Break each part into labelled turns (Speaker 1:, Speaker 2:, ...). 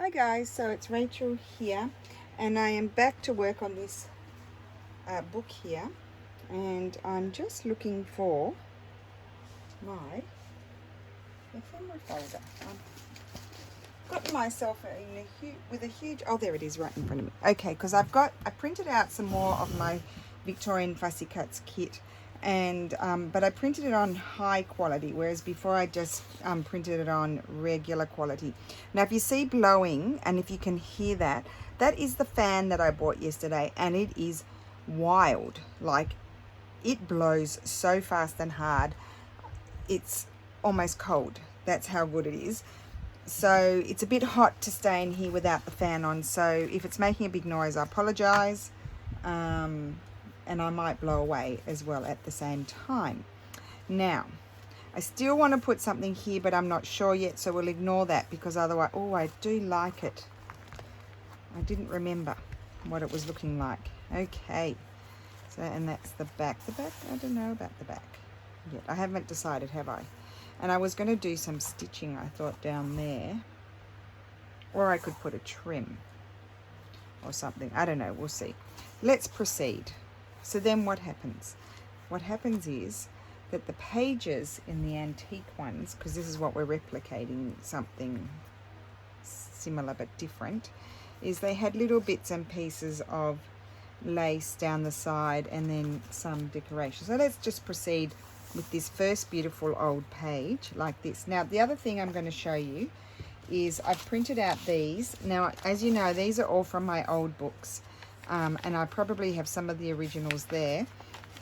Speaker 1: Hi guys, so it's Rachel here, and I am back to work on this book here, and I'm just looking for my ephemera folder. I've got myself with a huge, oh there it is right in front of me. Okay, because I printed out some more of my Victorian Fussy Cuts kit, and but I printed it on high quality, whereas before I just printed it on regular quality. Now if you see blowing, and if you can hear that, that is the fan that I bought yesterday, and it is wild. Like, it blows so fast and hard, it's almost cold. That's how good it is. So it's a bit hot to stay in here without the fan on, so if it's making a big noise, I apologize. And I might blow away as well at the same time. Now, I still want to put something here, but I'm not sure yet, so we'll ignore that, because otherwise, oh, I do like it. I didn't remember what it was looking like. Okay, so, and that's the back. The back, I don't know about the back yet. I haven't decided, have I? And I was going to do some stitching, I thought, down there. Or I could put a trim or something. I don't know, we'll see. Let's proceed. So then what happens? What happens is that the pages in the antique ones, because this is what we're replicating, something similar but different, is they had little bits and pieces of lace down the side and then some decoration. So let's just proceed with this first beautiful old page like this. Now the other thing I'm going to show you is I've printed out these. Now, as you know, these are all from my old books. And I probably have some of the originals there.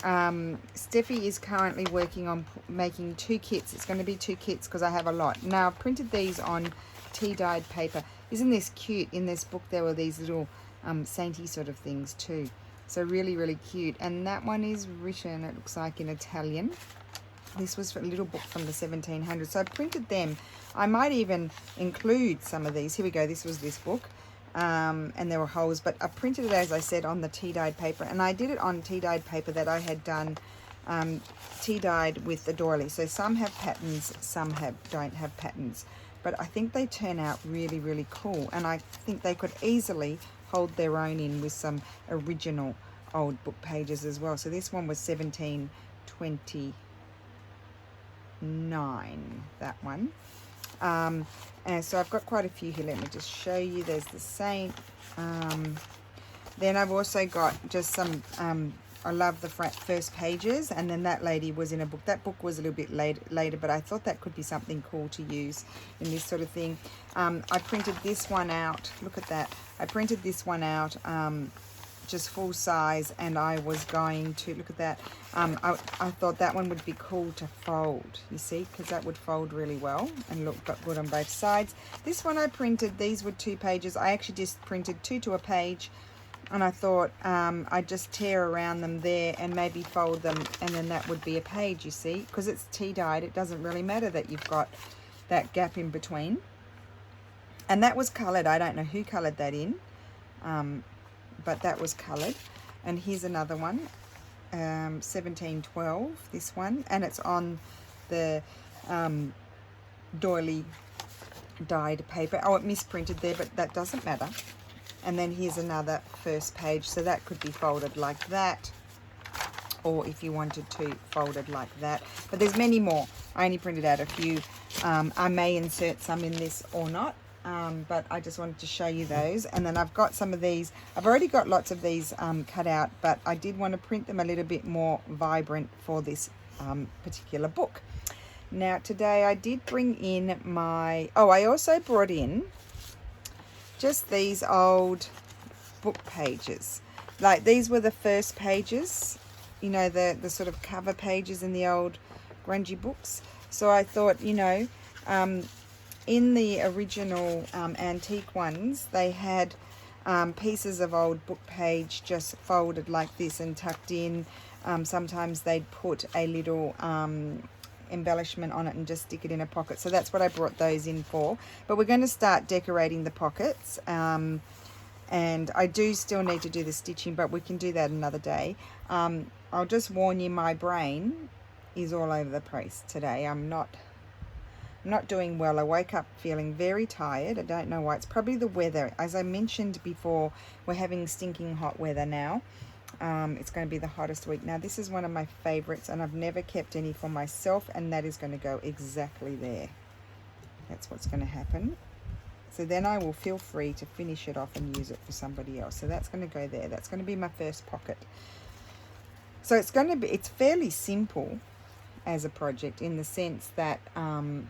Speaker 1: Steffi is currently working on making 2 kits. It's going to be 2 kits because I have a lot. Now, I've printed these on tea-dyed paper. Isn't this cute? In this book, there were these little sainty sort of things too. So really, really cute. And that one is written, it looks like, in Italian. This was a little book from the 1700s. So I printed them. I might even include some of these. Here we go. This was this book. And there were holes, but I printed it, as I said, on the tea-dyed paper, and I did it on tea-dyed paper that I had done tea-dyed with the doily. So some have patterns, some don't have patterns, but I think they turn out really, really cool, and I think they could easily hold their own in with some original old book pages as well. So this one was 1729, that one. And so I've got quite a few here. Let me just show you. There's the Saint. Then I've also got just some, I love the first pages, and then that lady was in a book. That book was a little bit later, but I thought that could be something cool to use in this sort of thing. I printed this one out. Look at that. I printed this one out just full size, and I was going to, look at that, I thought that one would be cool to fold, you see, because that would fold really well and look good on both sides. This one I printed, these were 2 pages. I actually just printed 2 to a page, and I thought I'd just tear around them there and maybe fold them, and then that would be a page, you see, because it's tea-dyed. It doesn't really matter that you've got that gap in between. And that was coloured. I don't know who coloured that in, but that was coloured. And here's another one, 1712, this one, and it's on the doily dyed paper. Oh, it misprinted there, but that doesn't matter. And then here's another first page, so that could be folded like that, or if you wanted to, folded like that. But there's many more. I only printed out a few. I may insert some in this or not. But I just wanted to show you those. And then I've got some of these. I've already got lots of these cut out, but I did want to print them a little bit more vibrant for this particular book. Now today I did bring in my, I also brought in just these old book pages. Like, these were the first pages, you know, the sort of cover pages in the old grungy books. So I thought, you know, in the original antique ones, they had pieces of old book page just folded like this and tucked in. Sometimes they'd put a little embellishment on it and just stick it in a pocket. So that's what I brought those in for. But we're going to start decorating the pockets. And I do still need to do the stitching, but we can do that another day. I'll just warn you, my brain is all over the place today. I'm not I'm not doing well. I woke up feeling very tired. I don't know why. It's probably the weather. As I mentioned before, we're having stinking hot weather now. It's going to be the hottest week. Now, this is one of my favorites, and I've never kept any for myself, and that is going to go exactly there. That's what's going to happen. So then I will feel free to finish it off and use it for somebody else. So that's going to go there. That's going to be my first pocket. So it's going to be, it's fairly simple as a project in the sense that, you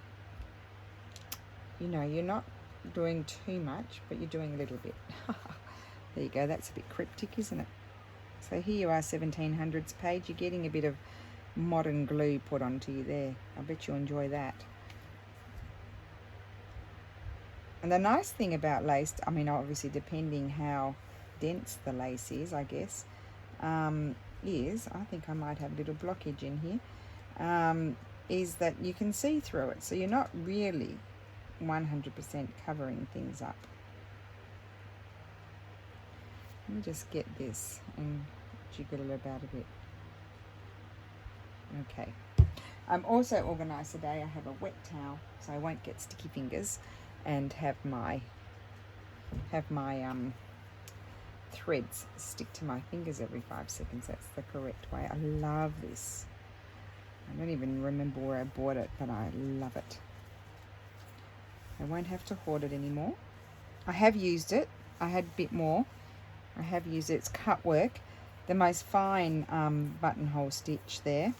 Speaker 1: know, you're not doing too much, but you're doing a little bit. There you go. That's a bit cryptic, isn't it? So here you are, 1700s page. You're getting a bit of modern glue put onto you there. I bet you'll enjoy that. And the nice thing about lace, I mean, obviously depending how dense the lace is, I guess, is, I think I might have a little blockage in here, is that you can see through it. So you're not really 100% covering things up. Let me just get this and jiggle it about a bit. Okay. I'm also organised today. I have a wet towel, so I won't get sticky fingers, and have my threads stick to my fingers every 5 seconds. That's the correct way. I love this. I don't even remember where I bought it, but I love it. I won't have to hoard it anymore. I have used it. I had a bit more. I have used it. It's cut work. The most fine buttonhole stitch there.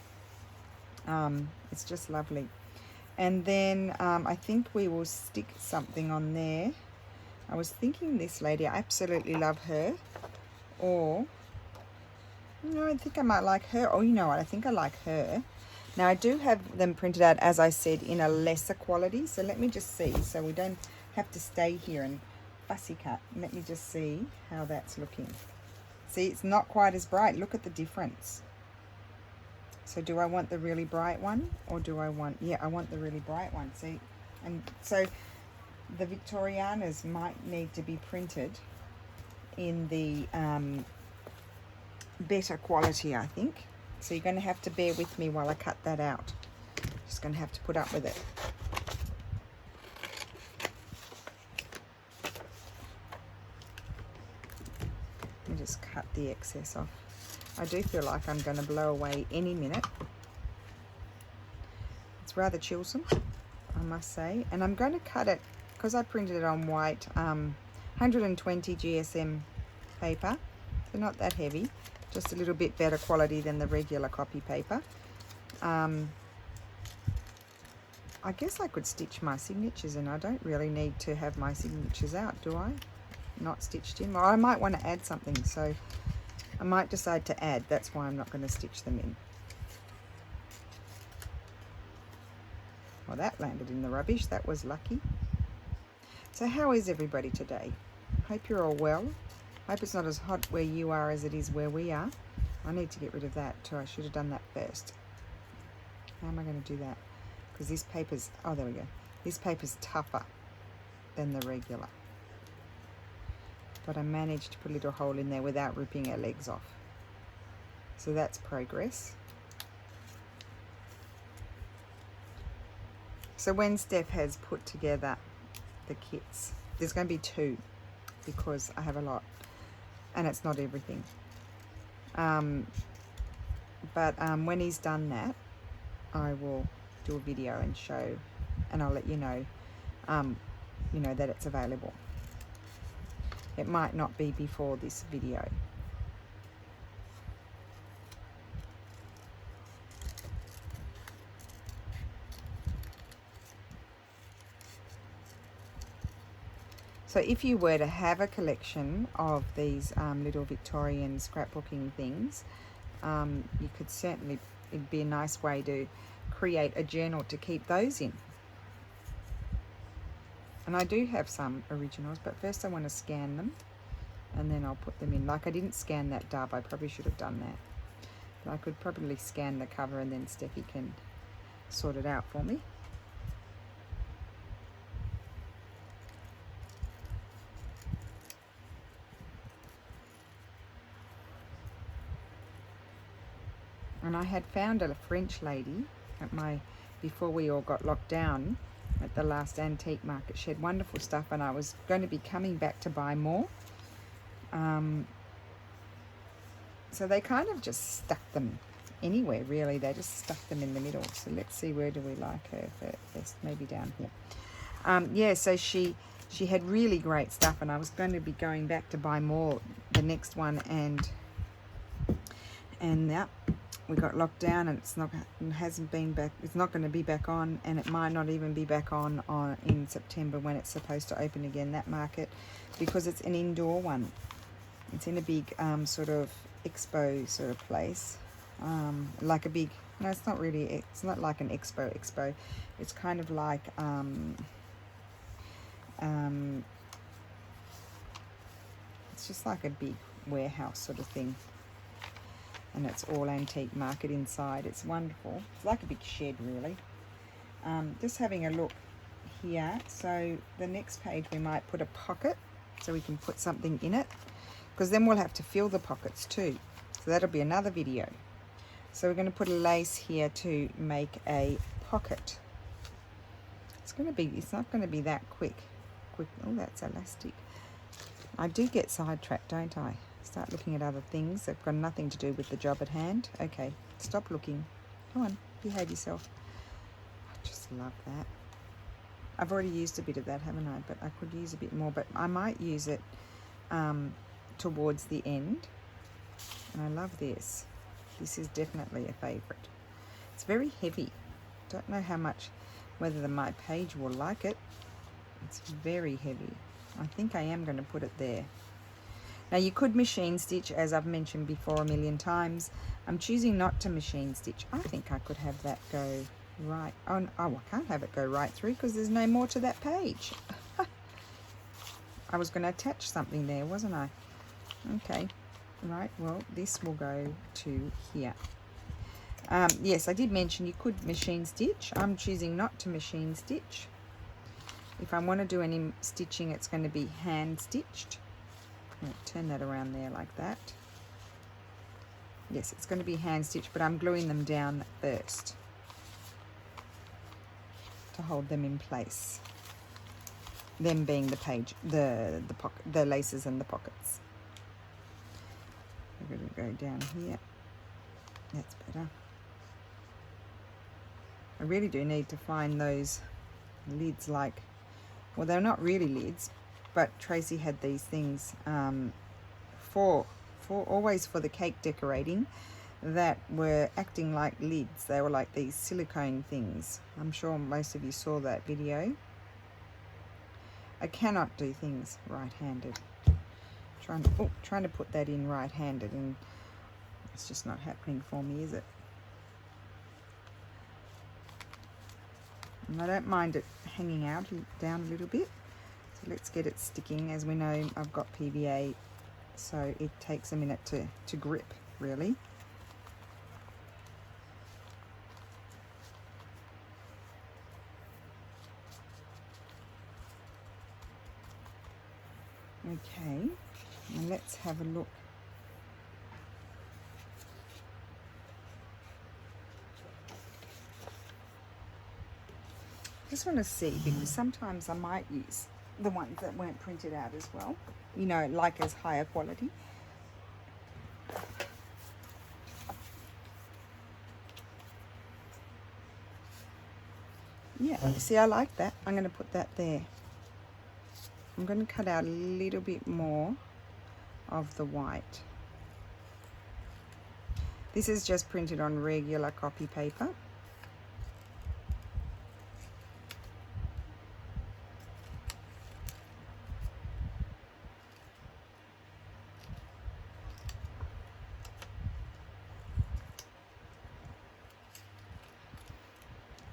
Speaker 1: It's just lovely. And then I think we will stick something on there. I was thinking this lady, I absolutely love her. Or, no, I think I might like her. Oh, you know what? I think I like her. Now, I do have them printed out, as I said, in a lesser quality. So let me just see. So we don't have to stay here and fussy cut. Let me just see how that's looking. See, it's not quite as bright. Look at the difference. So do I want the really bright one, or do I want, yeah, I want the really bright one. See, and so the Victorianas might need to be printed in the better quality, I think. So you're going to have to bear with me while I cut that out. Just going to have to put up with it. Let me just cut the excess off. I do feel like I'm going to blow away any minute. It's rather chillsome, I must say. And I'm going to cut it, because I printed it on white, 120 GSM paper. So not that heavy, just a little bit better quality than the regular copy paper. I guess I could stitch my signatures in. I don't really need to have my signatures out, do I? Not stitched in. Or I might want to add something, so I might decide to add. That's why I'm not going to stitch them in. Well, that landed in the rubbish. That was lucky. So how is everybody today? Hope you're all well. Hope it's not as hot where you are as it is where we are. I need to get rid of that too. I should have done that first. How am I going to do that? Because this paper's, oh, there we go. This paper's tougher than the regular. But I managed to put a little hole in there without ripping her legs off. So that's progress. So when Steph has put together the kits, there's going to be 2 because I have a lot and it's not everything. But when he's done that, I will do a video and show, and I'll let you know, that it's available. It might not be before this video. So if you were to have a collection of these little Victorian scrapbooking things, you could certainly, it'd be a nice way to create a journal to keep those in. And I do have some originals, but first I want to scan them and then I'll put them in. Like I didn't scan that dove, I probably should have done that. But I could probably scan the cover and then Steffi can sort it out for me. And I had found a French lady at before we all got locked down, at the last antique market. She had wonderful stuff, and I was going to be coming back to buy more. So they kind of just stuck them anywhere, really. They just stuck them in the middle. So let's see, where do we like her best? Maybe down here. Yeah, so she had really great stuff, and I was going to be going back to buy more the next one, and yeah, we got locked down, and it hasn't been back. It's not going to be back on, and it might not even be back on in September when it's supposed to open again, that market, because it's an indoor one. It's in a big sort of expo sort of place, like a big, no, it's not really, it's not like an expo. It's kind of like it's just like a big warehouse sort of thing, and it's all antique market inside. It's wonderful. It's like a big shed, really. Just having a look here. So the next page, we might put a pocket so we can put something in it, because then we'll have to fill the pockets too. So that'll be another video. So we're going to put a lace here to make a pocket. It's not going to be that quick. Oh, that's elastic. I do get sidetracked, don't I? Start looking at other things that have got nothing to do with the job at hand. Okay, stop looking. Come on, behave yourself. I just love that. I've already used a bit of that, haven't I? But I could use a bit more, but I might use it towards the end. And I love this. This is definitely a favorite. It's very heavy. Don't know how much, whether my page will like it. It's very heavy. I think I am going to put it there. Now you could machine stitch, as I've mentioned before a million times. I'm choosing not to machine stitch. I think I could have that go right on. Oh, I can't have it go right through because there's no more to that page. I was going to attach something there, wasn't I? Okay, right, well, this will go to here. Yes, I did mention you could machine stitch. I'm choosing not to machine stitch. If I want to do any stitching, it's going to be hand stitched. Turn that around there like that. Yes, it's going to be hand stitched, but I'm gluing them down first to hold them in place. Them being the page, the pocket, the laces and the pockets. We're going to go down here. That's better. I really do need to find those lids, like, well, they're not really lids, but Tracy had these things always for the cake decorating that were acting like lids. They were like these silicone things. I'm sure most of you saw that video. I cannot do things right-handed. Trying to put that in right-handed, and it's just not happening for me, is it? And I don't mind it hanging out down a little bit. So let's get it sticking. As we know, I've got PVA, so it takes a minute to grip, really. Okay, and let's have a look. Just want to see, because sometimes I might use the ones that weren't printed out as well, you know, like as higher quality. Yeah, see, I like that. I'm going to put that there. I'm going to cut out a little bit more of the white. This is just printed on regular copy paper.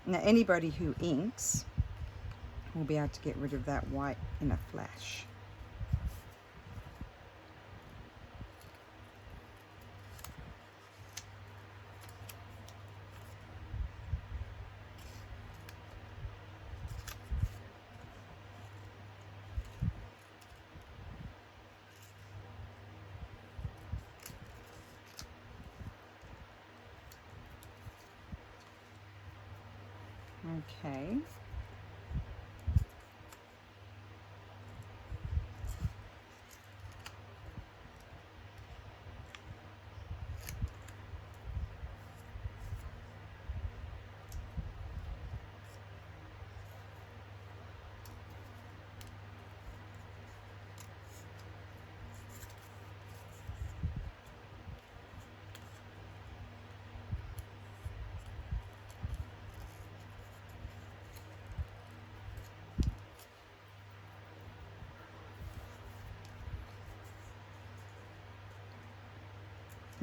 Speaker 1: Now, anybody who inks will be able to get rid of that white in a flash. Okay.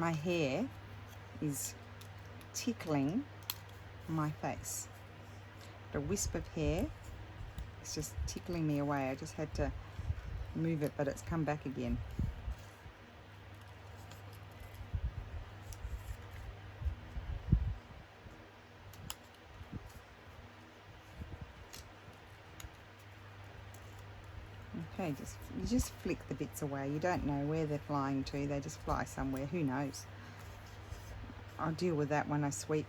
Speaker 1: my hair is tickling my face. The wisp of hair is just tickling me away. I just had to move it, but it's come back again. Okay, you just flick the bits away. You don't know where they're flying to. They just fly somewhere. Who knows? I'll deal with that when I sweep.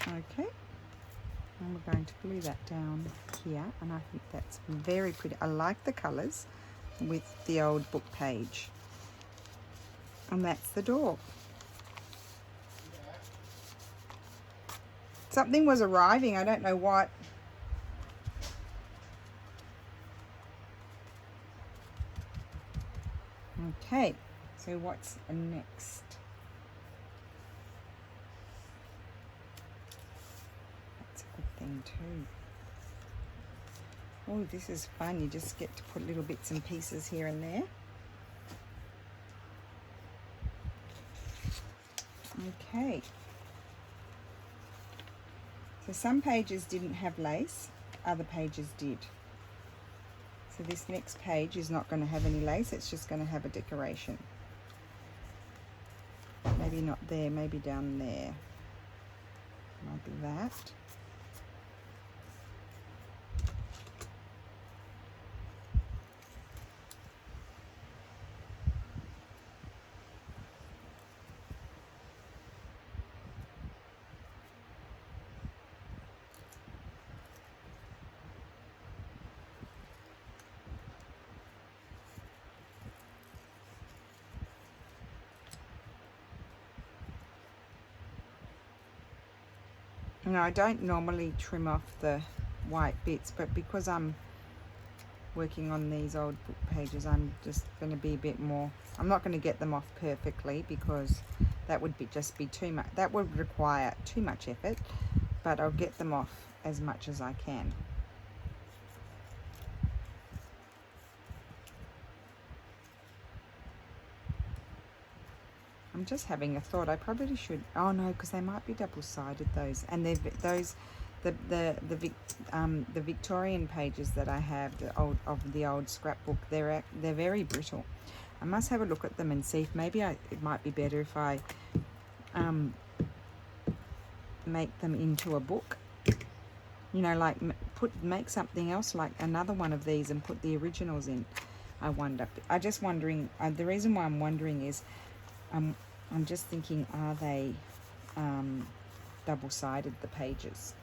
Speaker 1: Okay, and we're going to glue that down here, and I think that's very pretty. I like the colours with the old book page. And that's the door. Something was arriving, I don't know what. Okay, so what's next? That's a good thing too. Oh, this is fun. You just get to put little bits and pieces here and there. Okay. So some pages didn't have lace, other pages did. So this next page is not going to have any lace, it's just going to have a decoration. Maybe not there, maybe down there. Might be that. Now, I don't normally trim off the white bits, but because I'm working on these old book pages, I'm just going to be a bit more, I'm not going to get them off perfectly because that would just be too much, that would require too much effort, but I'll get them off as much as I can. I'm just having a thought. I probably should. Oh no, because they might be double-sided. Those, and they're those, the Victorian pages that I have, the old scrapbook. They're very brittle. I must have a look at them and see if maybe it might be better if I make them into a book. You know, like make something else like another one of these and put the originals in. I wonder. I'm just wondering. The reason why I'm wondering is, I'm just thinking, are they double-sided, the pages?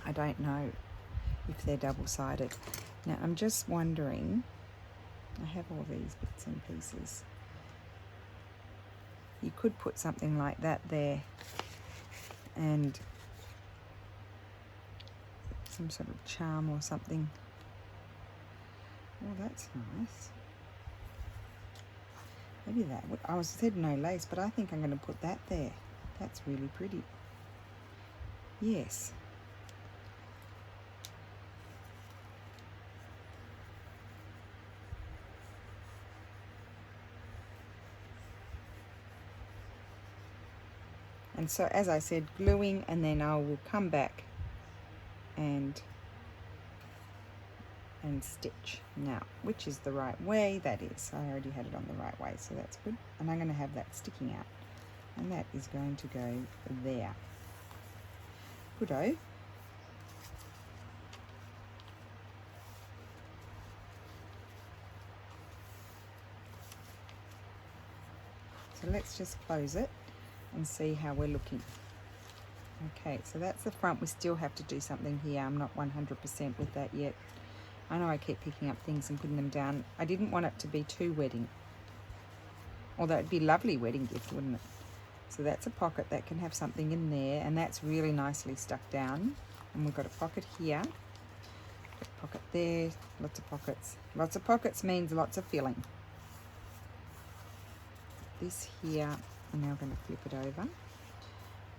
Speaker 1: I don't know if they're double-sided. Now, I'm just wondering, I have all these bits and pieces. You could put something like that there and some sort of charm or something. Oh, that's nice. Maybe that would, I said no lace, but I think I'm going to put that there. That's really pretty. Yes. And so, as I said, gluing, and then I will come back and stitch. Now, which is the right way? That is. I already had it on the right way, so that's good. And I'm going to have that sticking out. And that is going to go there. Good-o. So let's just close it and see how we're looking. Okay, so that's the front. We still have to do something here. I'm not 100% with that yet. I know I keep picking up things and putting them down. I didn't want it to be too wedding. Although it'd be a lovely wedding gift, wouldn't it? So that's a pocket that can have something in there, and that's really nicely stuck down. And we've got a pocket here, a pocket there, lots of pockets. Lots of pockets means lots of filling. This here, I'm now going to flip it over.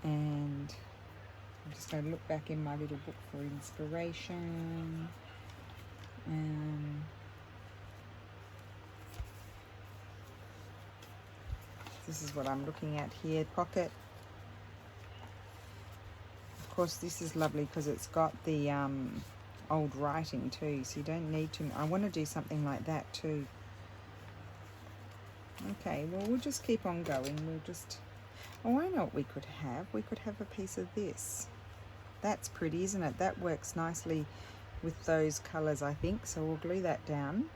Speaker 1: And I'm just going to look back in my little book for inspiration. This is what I'm looking at here, pocket. Of course, this is lovely because it's got the old writing too, so you don't need to. I want to do something like that too. Okay, well, we'll just keep on going. We'll just... Oh, I know what we could have. We could have a piece of this. That's pretty, isn't it? That works nicely with those colours, I think. So we'll glue that down.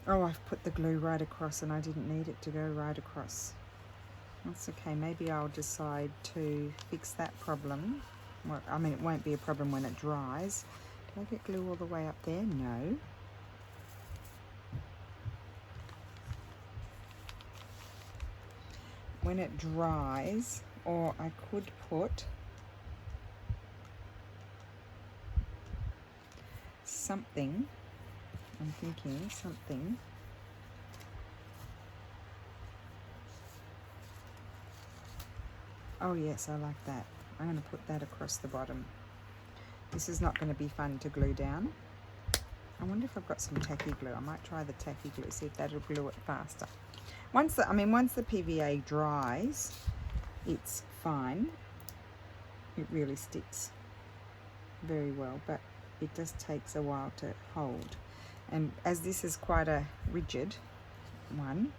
Speaker 1: Oh, I've put the glue right across and I didn't need it to go right across. That's okay. Maybe I'll decide to fix that problem. Well, I mean, it won't be a problem when it dries. Did I get glue all the way up there? No. When it dries, or I could put something, I'm thinking something. Oh yes, I like that. I'm going to put that across the bottom. This is not going to be fun to glue down. I wonder if I've got some tacky glue. I might try the tacky glue, see if that'll glue it faster. Once the PVA dries, it's fine. It really sticks very well, but it just takes a while to hold. And as this is quite a rigid one,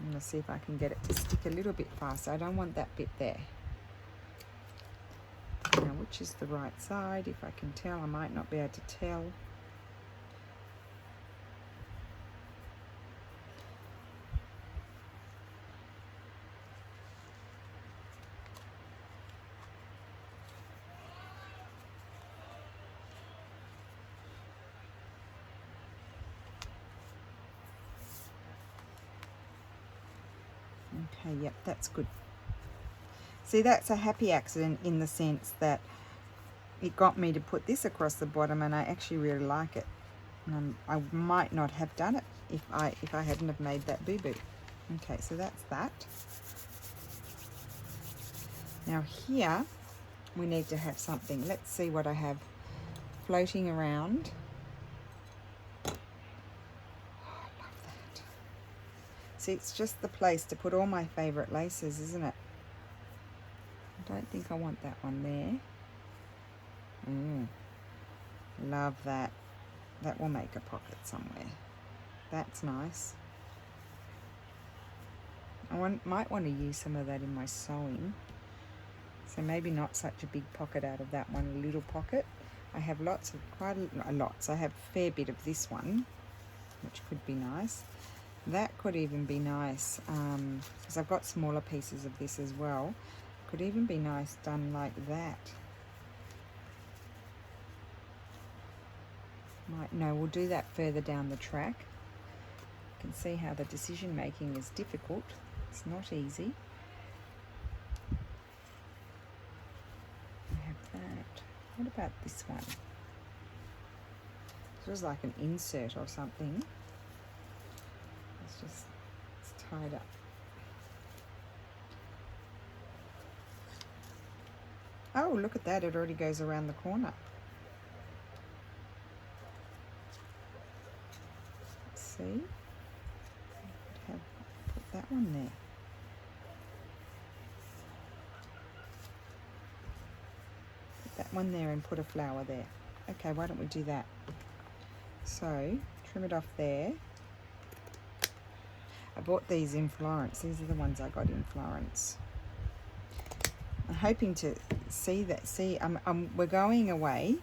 Speaker 1: I'm going to see if I can get it to stick a little bit faster. I don't want that bit there. Now, which is the right side? If I can tell, I might not be able to tell. Okay, yep, that's good. See, that's a happy accident in the sense that it got me to put this across the bottom, and I actually really like it. And I might not have done it if I hadn't have made that boo-boo. Okay, so that's that. Now here we need to have something. Let's see what I have floating around. See, it's just the place to put all my favourite laces, isn't it? I don't think I want that one there. Love that. That will make a pocket somewhere. That's nice. Might want to use some of that in my sewing. So maybe not such a big pocket out of that one, a little pocket. I have lots of, I have a fair bit of this one, which could be nice. That could even be nice, because I've got smaller pieces of this as well. Could even be nice done like that. No, we'll do that further down the track. You can see how the decision making is difficult. It's not easy. I have that. What about this one? This was like an insert or something. It's tied up. Oh, look at that. It already goes around the corner. Let's see. Put that one there. Put that one there and put a flower there. Okay, why don't we do that? So, trim it off there. I bought these in Florence. These are the ones I got in Florence. I'm hoping to see that. We're going away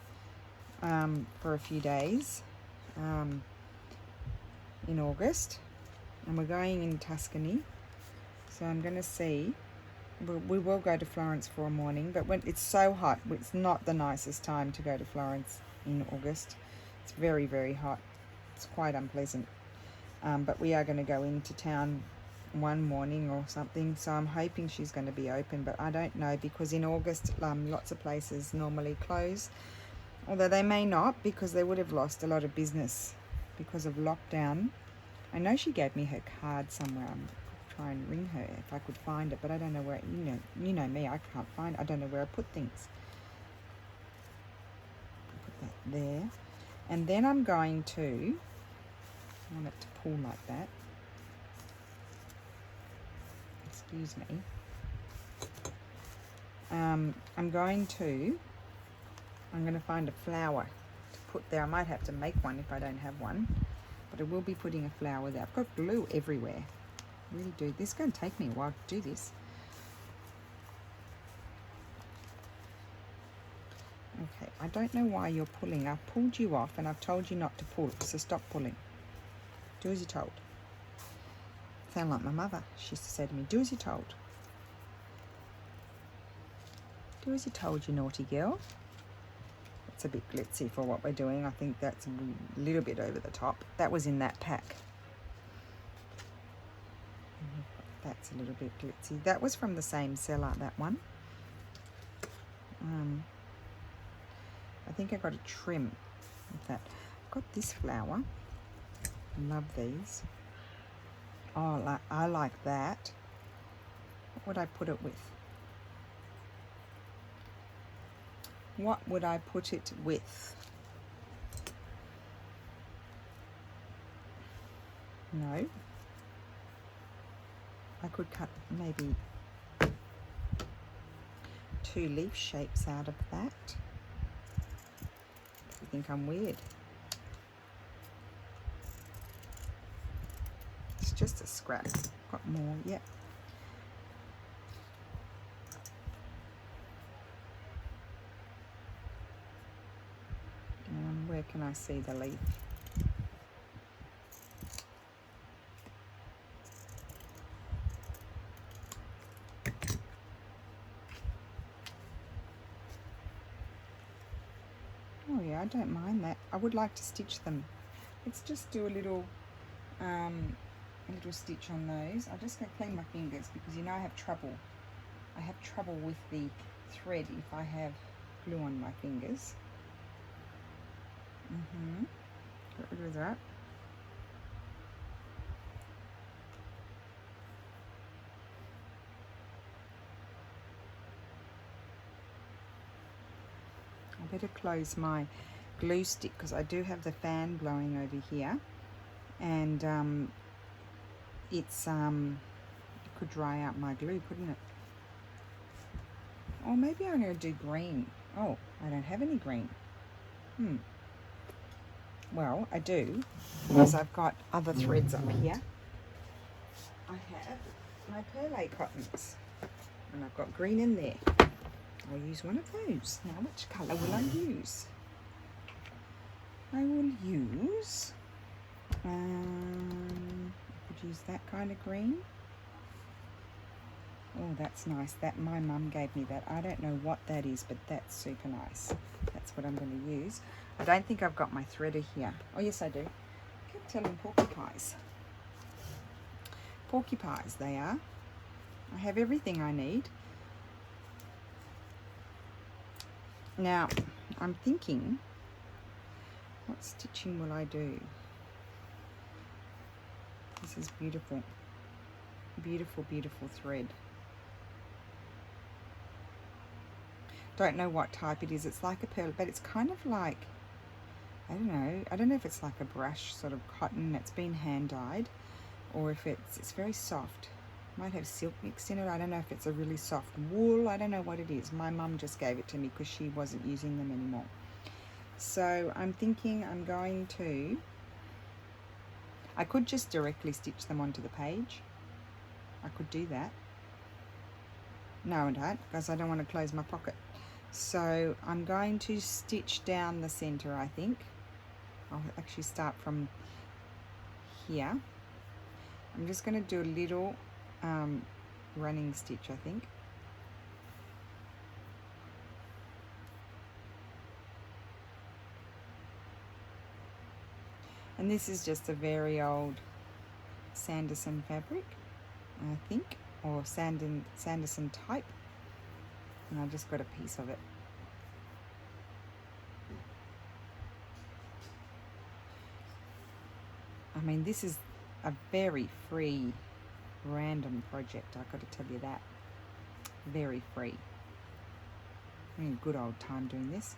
Speaker 1: for a few days in August, and we're going in Tuscany. So I'm going to see. We will go to Florence for a morning, but when it's so hot, it's not the nicest time to go to Florence in August. It's very, very hot. It's quite unpleasant. But we are going to go into town one morning or something, so I'm hoping she's going to be open, but I don't know, because in August lots of places normally close, although they may not, because they would have lost a lot of business because of lockdown. I know she gave me her card somewhere. I'm try and ring her if I could find it, but I don't know where. You know me, I can't find. I don't know where I put things. Put that there, and then I'm going to. I want it to pull like that. Excuse me. I'm going to find a flower to put there. I might have to make one if I don't have one, but I will be putting a flower there. I've got glue everywhere. I really do. This is going to take me a while to do this. Okay, I don't know why you're pulling. I've pulled you off and I've told you not to pull, so stop pulling. Do as you're told. Sound like my mother. She used to say to me, do as you're told. Do as you're told, you naughty girl. It's a bit glitzy for what we're doing. I think that's a little bit over the top. That was in that pack. That's a little bit glitzy. That was from the same seller, that one. I think I got a trim with that. I've got this flower. Love these. Oh, I like that. What would I put it with? What would I put it with? No. I could cut maybe 2 leaf shapes out of that. You think I'm weird? It's just a scrap. Got more, yep. Where can I see the leaf? Oh yeah, I don't mind that. I would like to stitch them. Let's just do a little stitch on those. I'm just going to clean my fingers because you know I have trouble. I have trouble with the thread if I have glue on my fingers. Get rid of that. I better close my glue stick because I do have the fan blowing over here, and it's it could dry out my glue, couldn't it? Or maybe I'm going to do green. Oh, I don't have any green. Well, I do, because I've got other threads up here. I have my perlé cottons, and I've got green in there. I'll use one of those. Now, which colour will I use? I will use, I could use that kind of green. Oh, that's nice. That my mum gave me that. I don't know what that is, but that's super nice. That's what I'm going to use. I don't think I've got my threader here. Oh, yes, I do. I kept telling porcupines. Porcupines, they are. I have everything I need. Now, I'm thinking, what stitching will I do? This is beautiful. Beautiful, beautiful thread. Don't know what type it is. It's like a pearl, but it's kind of like, I don't know if it's like a brush sort of cotton that's been hand dyed, or if it's very soft. Might have silk mixed in it. I don't know if it's a really soft wool. I don't know what it is. My mum just gave it to me because she wasn't using them anymore. So I'm thinking I'm going to, I could just directly stitch them onto the page. I could do that. No, I don't, because I don't want to close my pocket. So I'm going to stitch down the center, I think. I'll actually start from here. I'm just going to do a little running stitch, I think. And this is just a very old Sanderson fabric. I think, or Sanderson type, and I just got a piece of it. I mean, this is a very free, random project, I've got to tell you that. Very free. Having a good old time doing this.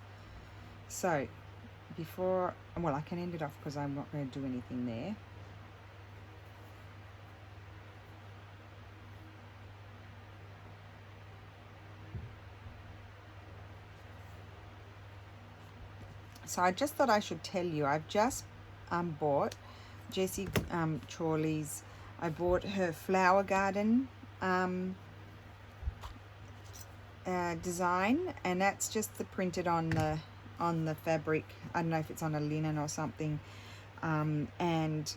Speaker 1: So, before, well, I can end it off because I'm not going to do anything there. So I just thought I should tell you, I've just bought Jessie Chorley's, I bought her flower garden design, and that's just the printed on the fabric. I don't know if it's on a linen or something, and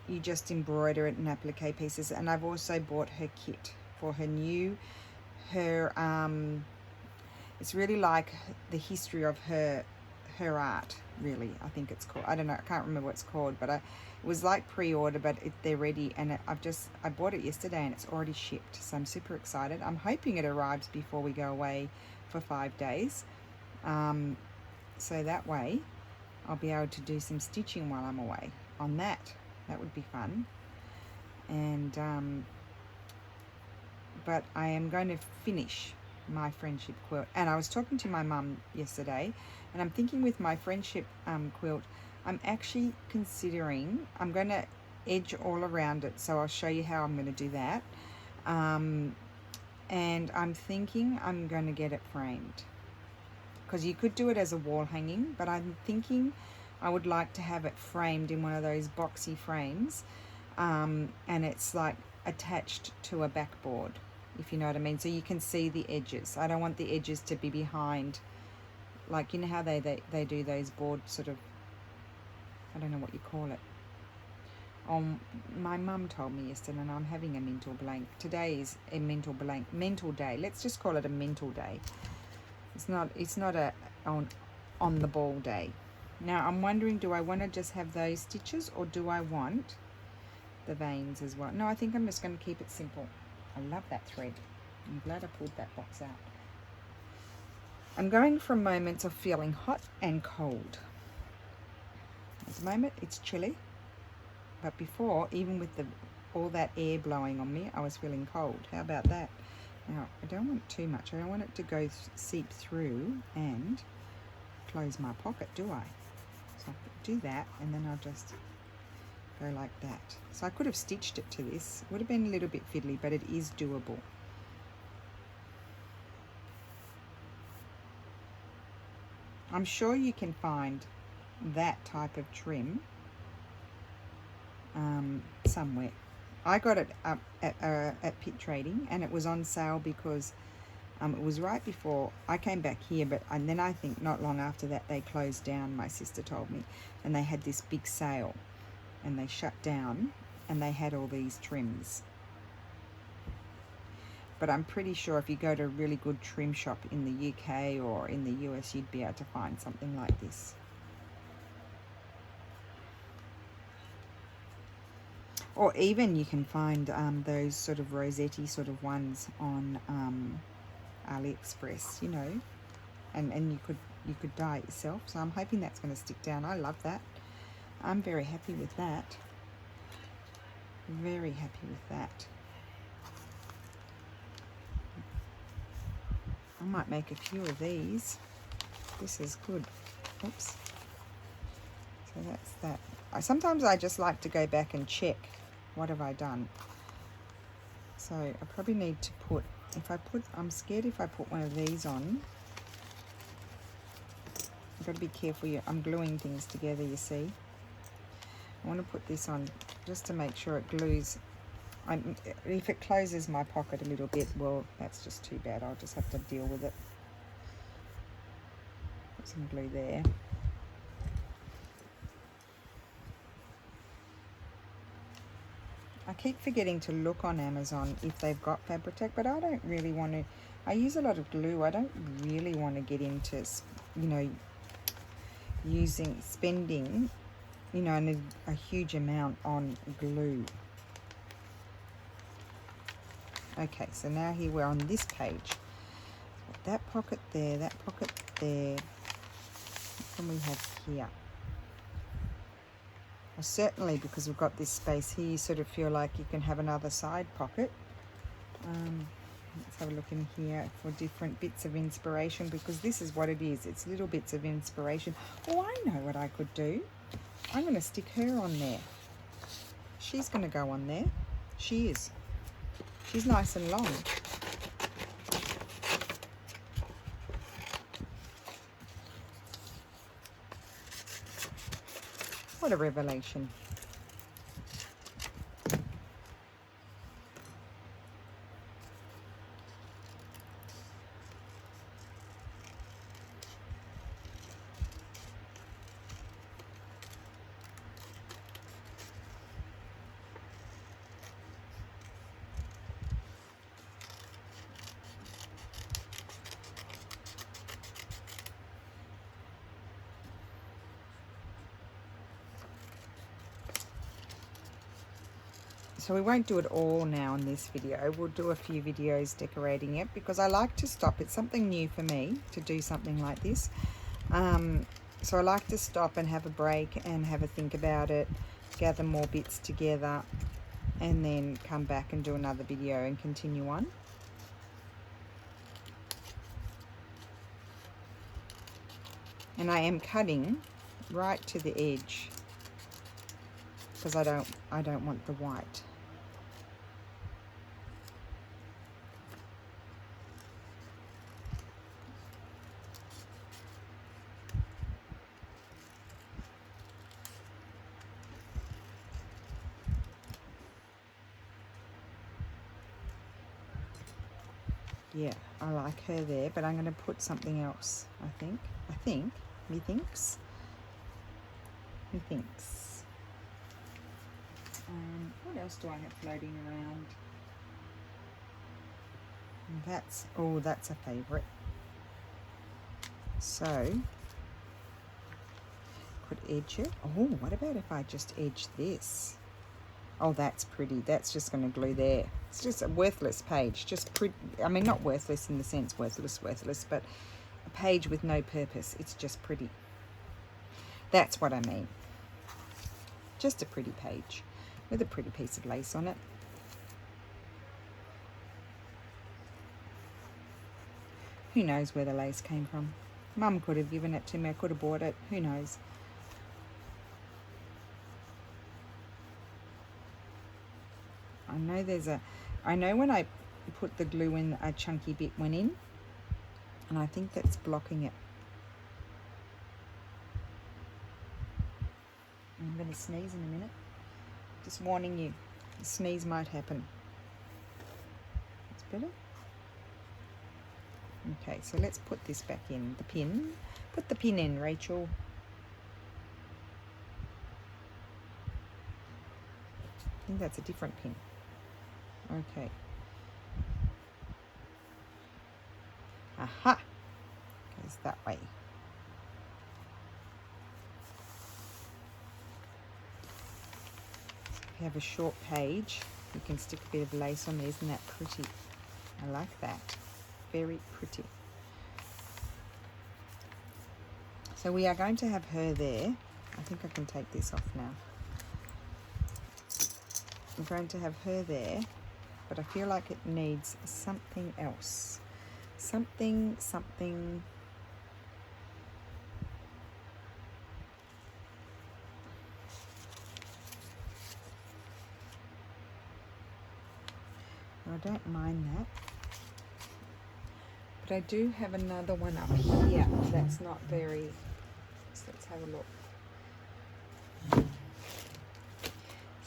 Speaker 1: you just embroider it in applique pieces. And I've also bought her kit for her it's really like the history of her art, really. I think it's called, I don't know, I can't remember what it's called, but it was like pre-order, but they're ready, and I bought it yesterday and it's already shipped, so I'm super excited. I'm hoping it arrives before we go away for 5 days, so that way I'll be able to do some stitching while I'm away on that. That would be fun. And but I am going to finish my friendship quilt, and I was talking to my mum yesterday, and I'm thinking with my friendship quilt, I'm actually considering, I'm going to edge all around it, so I'll show you how I'm going to do that, and I'm thinking I'm going to get it framed, because you could do it as a wall hanging, but I'm thinking I would like to have it framed in one of those boxy frames, and it's like attached to a backboard, if you know what I mean, so you can see the edges. I don't want the edges to be behind, like, you know how they do those board sort of, I don't know what you call it. My mum told me yesterday, and I'm having a mental blank. Today is a mental day. Let's just call it a mental day. It's not a on the ball day. Now I'm wondering, do I want to just have those stitches, or do I want the veins as well? No, I think I'm just going to keep it simple. I love that thread. I'm glad I pulled that box out. I'm going from moments of feeling hot and cold. At the moment it's chilly, but before, even with all that air blowing on me, I was feeling cold. How about that? Now I don't want too much. I don't want it to go seep through and close my pocket, do I? So I'll do that, and then I'll just go like that. So I could have stitched it to this. It would have been a little bit fiddly, but it is doable. I'm sure you can find that type of trim somewhere. I got it up at Pit Trading, and it was on sale because it was right before I came back here, and then I think not long after that they closed down, my sister told me, and they had this big sale, and they shut down, and they had all these trims. But I'm pretty sure if you go to a really good trim shop in the UK or in the US, you'd be able to find something like this. Or even you can find those sort of rosetti sort of ones on AliExpress, you know, and you could dye it yourself. So I'm hoping that's going to stick down. I love that. I'm very happy with that. Very happy with that. I might make a few of these. This is good. Oops. So that's that. Sometimes I just like to go back and check what have I done. So I probably need to put, I'm scared if I put one of these on. I've got to be careful. I'm gluing things together, you see. I want to put this on just to make sure it glues. If it closes my pocket a little bit, well, that's just too bad. I'll just have to deal with it. Put some glue there. I keep forgetting to look on Amazon if they've got Fabri-Tac, but I don't really want to. I use a lot of glue. I don't really want to get into, you know, spending, you know, a huge amount on glue. Okay, so now here we're on this page. That pocket there, that pocket there. What can we have here? Well, certainly because we've got this space here, you sort of feel like you can have another side pocket. Let's have a look in here for different bits of inspiration, because this is what it is. It's little bits of inspiration. Oh, I know what I could do. I'm going to stick her on there. She's going to go on there. She is. She's nice and long. What a revelation. So we won't do it all now in this video. We'll do a few videos decorating it, because I like to stop. It's something new for me to do something like this. So I like to stop and have a break and have a think about it, gather more bits together, and then come back and do another video and continue on. And I am cutting right to the edge, because I don't want the white. Yeah, I like her there, but I'm going to put something else, I think. Methinks. What else do I have floating around? That's a favourite. So, could edge it. Oh, what about if I just edge this? Oh, that's pretty. That's just going to glue there. It's just a worthless page. Just pretty. I mean, not worthless in the sense worthless, but a page with no purpose. It's just pretty. That's what I mean. Just a pretty page with a pretty piece of lace on it. Who knows where the lace came from? Mum could have given it to me. I could have bought it. Who knows? I know when I put the glue in, a chunky bit went in, and I think that's blocking it. I'm going to sneeze in a minute. Just warning you, a sneeze might happen. That's better. Okay, so let's put this back in, the pin. Put the pin in, Rachel. I think that's a different pin. Okay. Aha! Goes that way. If you have a short page, you can stick a bit of lace on there. Isn't that pretty? I like that. Very pretty. So we are going to have her there. I think I can take this off now. I'm going to have her there, but I feel like it needs something else. Something. I don't mind that. But I do have another one up here that's not very, so let's have a look.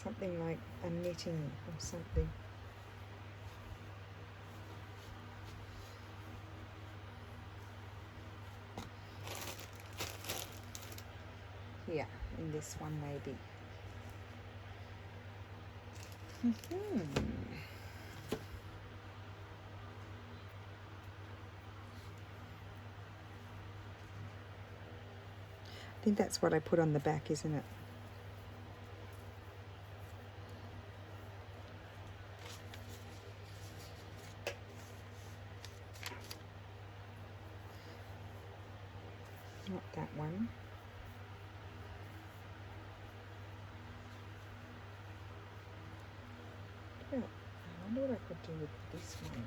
Speaker 1: Something like a knitting or something. Here, in this one maybe. I think that's what I put on the back, isn't it? Not that one. Yeah, I wonder what I could do with this one.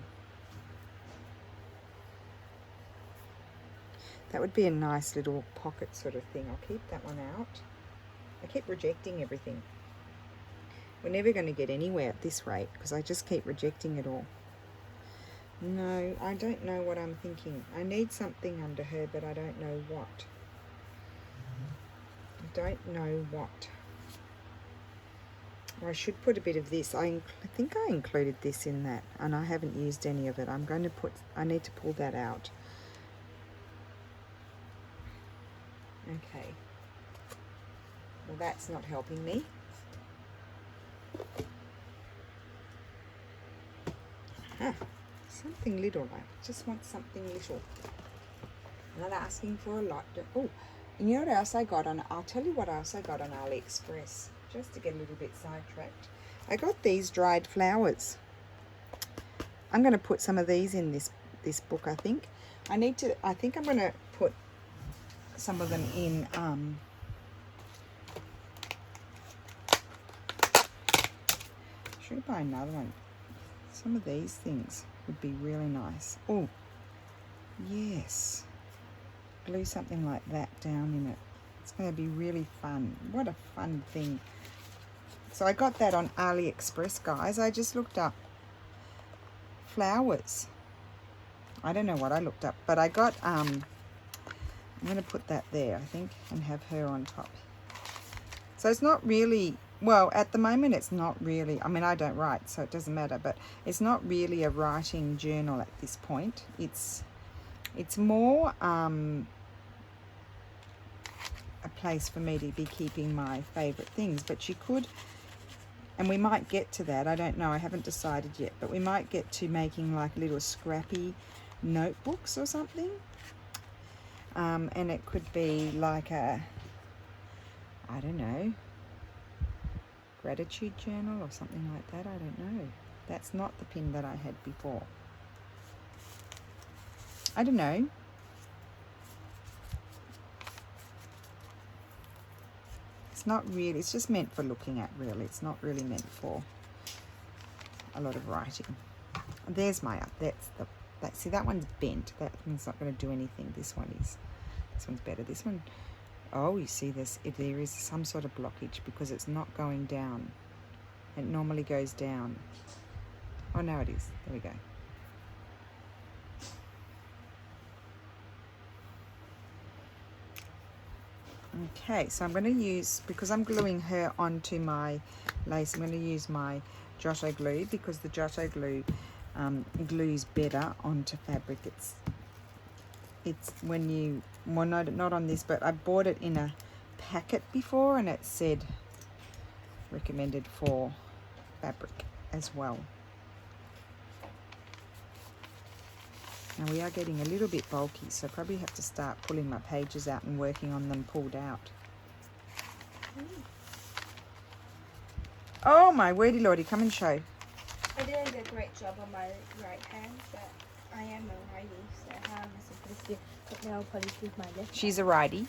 Speaker 1: That would be a nice little pocket sort of thing. I'll keep that one out. I keep rejecting everything. We're never going to get anywhere at this rate because I just keep rejecting it all. No, I don't know what I'm thinking. I need something under her, but I don't know what. I don't know what. I should put a bit of this. I think I included this in that, and I haven't used any of it. I need to pull that out. Okay. Well, that's not helping me. Huh. Something little. I just want something little. I'm not asking for a lot. Oh, and you know what else I got on? I'll tell you what else I got on AliExpress. Just to get a little bit sidetracked. I got these dried flowers. I'm going to put some of these in this book, I think. I think I'm going to put some of them in should I buy another one? Some of these things would be really nice. Oh, yes. Glue something like that down in it. It's going to be really fun. What a fun thing. So I got that on AliExpress, guys. I just looked up flowers. I don't know what I looked up, but I got, I'm going to put that there, I think, and have her on top. So it's not really, well, at the moment it's not really, I mean, I don't write, so it doesn't matter, but it's not really a writing journal at this point. It's more a place for me to be keeping my favourite things, but you could, and we might get to that, I don't know, I haven't decided yet, but we might get to making like little scrappy notebooks or something. And it could be like a, I don't know, gratitude journal or something like that. I don't know. That's not the pin that I had before. I don't know. It's not really, it's just meant for looking at, really. It's not really meant for a lot of writing. There's my, see, that one's bent. That one's not going to do anything. This one is. This one's better. This one, oh, you see this, there is some sort of blockage because it's not going down. It normally goes down. Oh, no, it is. There we go. Okay, so I'm going to use, because I'm gluing her onto my lace, I'm going to use my Giotto glue because the Giotto glue glues better onto fabric. It's when you, well, no, not on this, but I bought it in a packet before and it said recommended for fabric as well. Now we are getting a little bit bulky, so I probably have to start pulling my pages out and working on them pulled out. Oh my wordy lordy, come and show.
Speaker 2: I didn't do a great job on my right hand, but I am a righty, so how am I supposed to put nail polish with my left?
Speaker 1: She's a righty,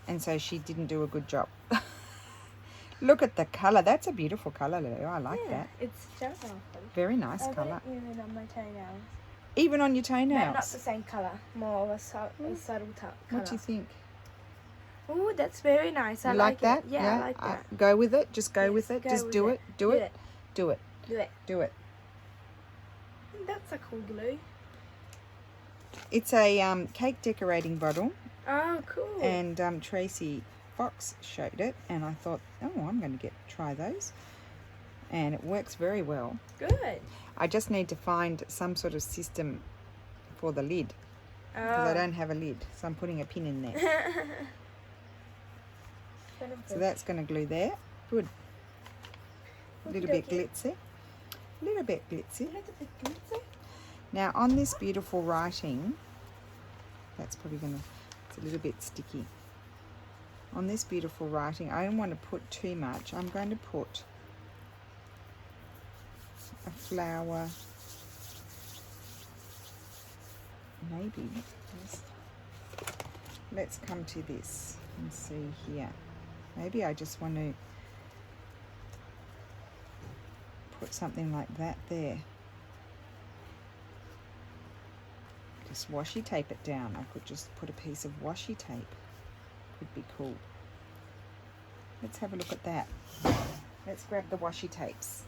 Speaker 1: and so she didn't do a good job. Look at the colour. That's a beautiful colour, Lou. I like that.
Speaker 2: It's gel nail polish.
Speaker 1: Very nice colour.
Speaker 2: I got it even on my toenails.
Speaker 1: Even on your toenails?
Speaker 2: But not the same colour, more of a subtle colour.
Speaker 1: What do you think?
Speaker 2: Oh, that's very nice. I
Speaker 1: like that?
Speaker 2: It. Yeah, I like that.
Speaker 1: Go with it. Just go with it. Just do it. Do it. Do it.
Speaker 2: Do it.
Speaker 1: Do it.
Speaker 2: That's a cool glue.
Speaker 1: It's a cake decorating bottle.
Speaker 2: Oh, cool.
Speaker 1: And Tracy Fox showed it, and I thought, oh, I'm going to try those. And it works very well.
Speaker 2: Good.
Speaker 1: I just need to find some sort of system for the lid because I don't have a lid, so I'm putting a pin in there. So that's going to glue there. Good. A little bit glitzy. A little bit glitzy. Now on this beautiful writing, that's probably going to, it's a little bit sticky. On this beautiful writing, I don't want to put too much. I'm going to put a flower, maybe. let's come to this and see here. Maybe I just want to put something like that there. Just washi tape it down. I could just put a piece of washi tape. Could be cool. Let's have a look at that. Let's grab the washi tapes.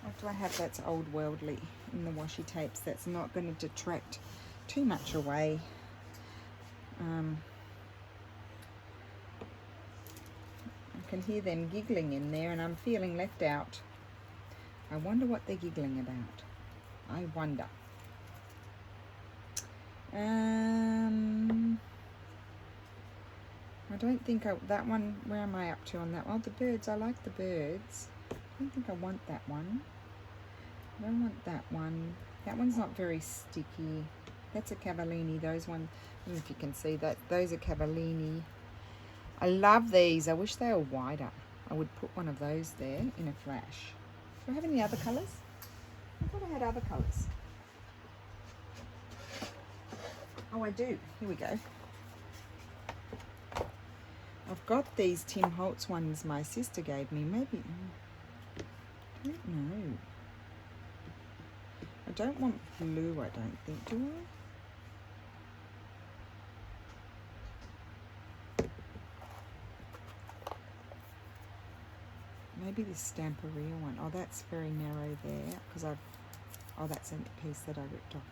Speaker 1: What do I have that's old worldly in the washi tapes that's not going to detract too much away? I can hear them giggling in there and I'm feeling left out. I wonder what they're giggling about. I wonder. I don't think that one, where am I up to on that one? Oh, the birds, I like the birds. I don't think I want that one. I don't want that one. That one's not very sticky. That's a Cavallini. Those ones, I don't know if you can see that. Those are Cavallini. I love these. I wish they were wider. I would put one of those there in a flash. Do I have any other colours? I thought I had other colours. Oh, I do. Here we go. I've got these Tim Holtz ones my sister gave me. Maybe, I don't know. I don't want blue, I don't think, do I? Maybe this Stamperia one. Oh, that's very narrow there because oh, that's a piece that I ripped off.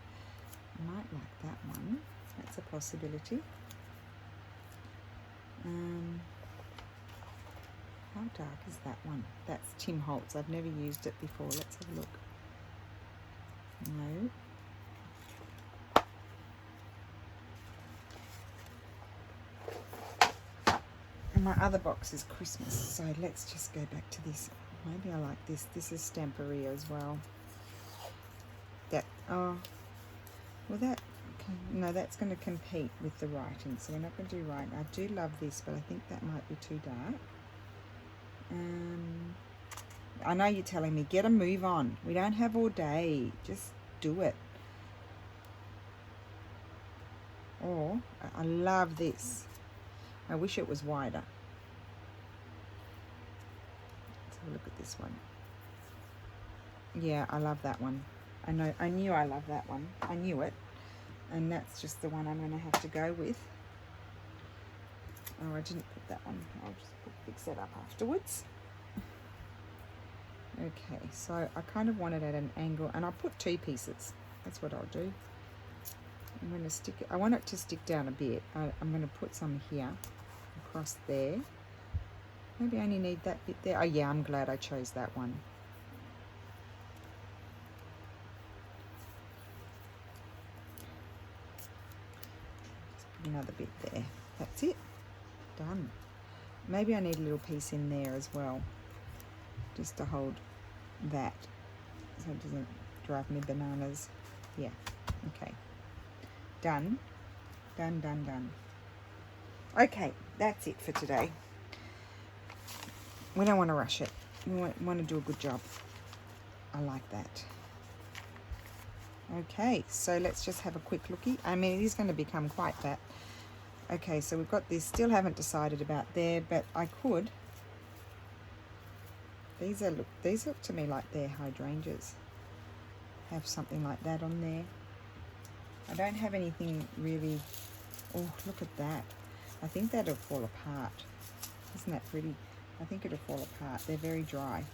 Speaker 1: I might like that one. That's a possibility. How dark is that one? That's Tim Holtz. I've never used it before. Let's have a look. No. And my other box is Christmas, so let's just go back to this. Maybe I like this. This is Stamperia as well. That, oh, well that, no, that's going to compete with the writing, so we're not going to do writing. I do love this, but I think that might be too dark. I know you're telling me, get a move on. We don't have all day. Just do it. Or, I love this. I wish it was wider. Let's have a look at this one. Yeah, I love that one. I knew I love that one. I knew it. And that's just the one I'm going to have to go with. Oh, I didn't put that one. I'll just fix that up afterwards. Okay, so I kind of want it at an angle, and I'll put two pieces. That's what I'll do. I'm going to stick it. I want it to stick down a bit. I'm going to put some here, across there. Maybe I only need that bit there. Oh yeah, I'm glad I chose that one. Just put another bit there. That's it. Done. Maybe I need a little piece in there as well, just to hold that so it doesn't drive me bananas. Yeah, okay. Done. Done, done, done. Okay, that's it for today. We don't want to rush it. We want to do a good job. I like that. Okay, so let's just have a quick looky. I mean, it is going to become quite fat. Okay, so we've got this. Still haven't decided about there, but I could. These look to me like they're hydrangeas. Have something like that on there. I don't have anything really. Oh, look at that. I think that'll fall apart. Isn't that pretty? I think it'll fall apart. They're very dry.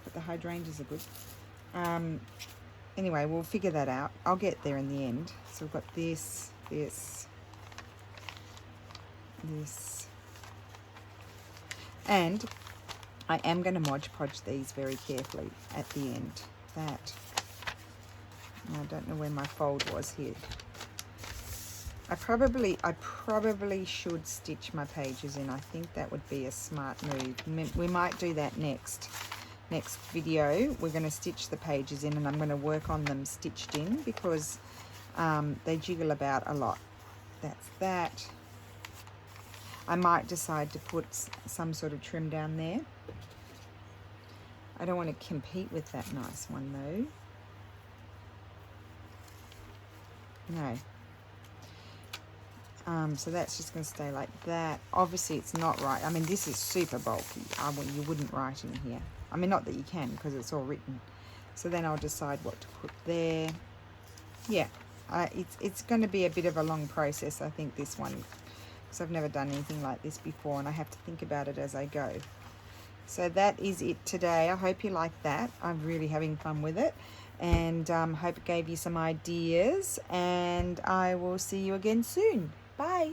Speaker 1: But the hydrangeas are good. Anyway, we'll figure that out. I'll get there in the end. So we've got this, this, this. And I am going to Mod Podge these very carefully at the end. That. I don't know where my fold was here. I probably should stitch my pages in. I think that would be a smart move. We might do that next video. We're going to stitch the pages in, and I'm going to work on them stitched in because they jiggle about a lot. That's that. I might decide to put some sort of trim down there. I don't want to compete with that nice one though. No. So that's just going to stay like that. Obviously it's not right. I mean, this is super bulky. You wouldn't write in here. I mean, not that you can because it's all written. So then I'll decide what to put there. Yeah, it's going to be a bit of a long process, I think, this one, because I've never done anything like this before and I have to think about it as I go. So that is it today. I hope you like that. I'm really having fun with it, and hope it gave you some ideas, and I will see you again soon. Bye.